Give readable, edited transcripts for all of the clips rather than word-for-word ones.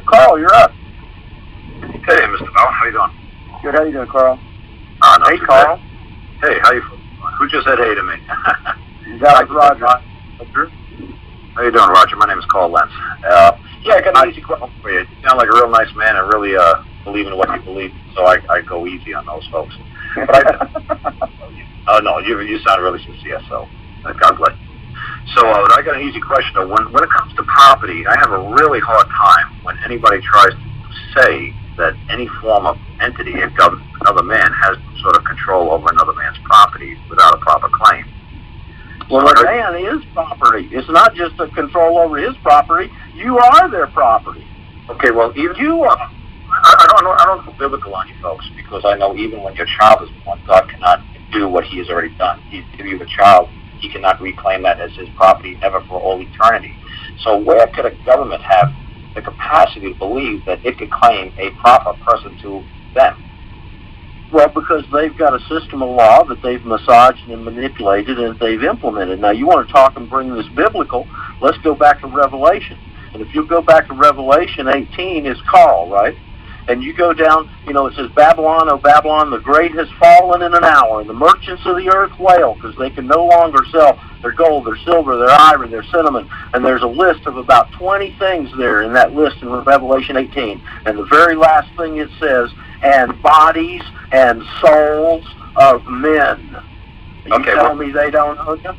Karl, you're up. Hey, Mr. Bell, how you doing? Good, how you doing, Karl? Not Hey, too Karl. bad. Hey, how you? Who just said hey to me? That was Roger. How you doing, Roger? My name is Karl Lentz. Yeah, I got an easy question for you. You sound like a real nice man and really believe in what you believe, so I go easy on those folks. But no, you sound really sincere, so God bless you. So I got an easy question though. When it comes to property, I have a really hard time when anybody tries to say that any form of entity, another man, has some sort of control over another man's property without a proper claim. Well, a man is property. It's not just a control over his property. You are their property. Okay, well, even you are. I don't go biblical on you folks, because I know even when your child is born, God cannot do what He has already done. He's given you the child. He cannot reclaim that as his property ever for all eternity. So where could a government have the capacity to believe that it could claim a proper person to them? Well, because they've got a system of law that they've massaged and manipulated and they've implemented. Now, you want to talk and bring this biblical, let's go back to Revelation. And if you go back to Revelation 18, is Karl, right? And you go down, it says, Babylon, O Babylon, the great has fallen in an hour, and the merchants of the earth wail, because they can no longer sell their gold, their silver, their ivory, their cinnamon. And there's a list of about 20 things there in that list in Revelation 18. And the very last thing it says, and bodies and souls of men. You tell me they don't know them?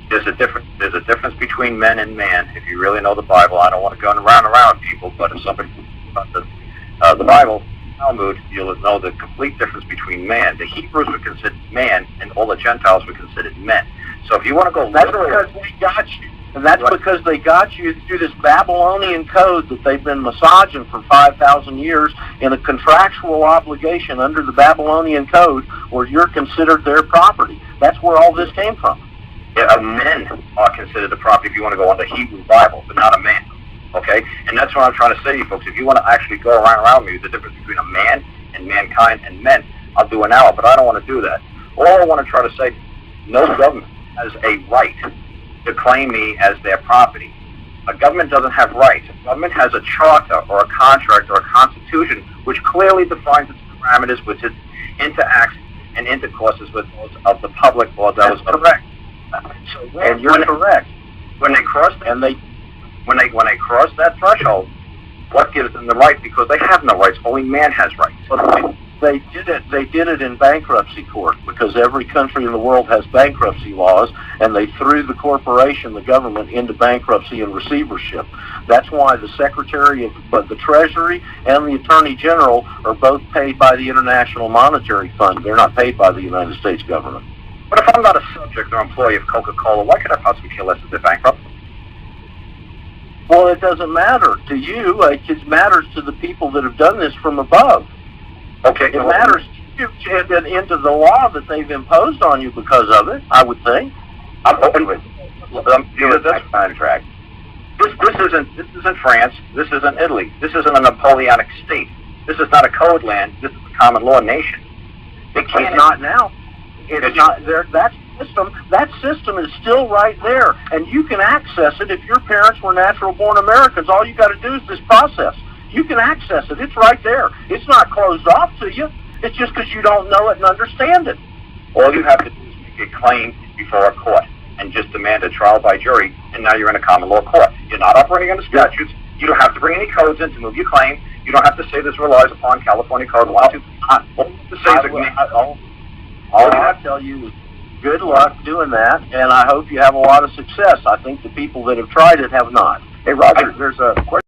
There's a difference between men and man. If you really know the Bible, I don't want to go around people, but if somebody the Bible, Talmud, you'll know the complete difference between man. The Hebrews were considered man, and all the Gentiles were considered men. So if you want to go literally, that's because they got you. And that's because they got you through this Babylonian code that they've been massaging for 5,000 years in a contractual obligation under the Babylonian code where you're considered their property. That's where all this came from. Yeah, men are considered the property if you want to go on the Hebrew Bible, but not a man. Okay? And that's what I'm trying to say to you folks. If you want to actually go around me, the difference between a man and mankind and men, I'll do an hour, but I don't want to do that. All I want to try to say, no government has a right to claim me as their property. A government doesn't have rights. A government has a charter or a contract or a constitution which clearly defines its parameters with its interacts and intercourses with those of the public or those of correct. So and you're correct. When they cross when they cross that threshold, what gives them the right? Because they have no rights. Only man has rights. They did it in bankruptcy court, because every country in the world has bankruptcy laws, and they threw the corporation, the government, into bankruptcy and receivership. That's why the Secretary of the Treasury and the Attorney General are both paid by the International Monetary Fund. They're not paid by the United States government. But if I'm not a subject or employee of Coca-Cola, why could I possibly care less if they're bankrupt? Well, it doesn't matter to you. It matters to the people that have done this from above. Okay. It matters to you and into the law that they've imposed on you because of it, I would think. I'm open with that's contract. This isn't France. This isn't Italy. This isn't a Napoleonic state. This is not a code land. This is a common law nation. It's not now. It's not there. That system is still right there, and you can access it if your parents were natural-born Americans. All you got to do is this process. You can access it. It's right there. It's not closed off to you. It's just because you don't know it and understand it. All you have to do is make a claim before a court and just demand a trial by jury, and now you're in a common law court. You're not operating under statutes. You don't have to bring any codes in to move your claim. You don't have to say this relies upon California Code 1, 2. All I tell you is good luck doing that, and I hope you have a lot of success. I think the people that have tried it have not. Hey, Roger, there's a question.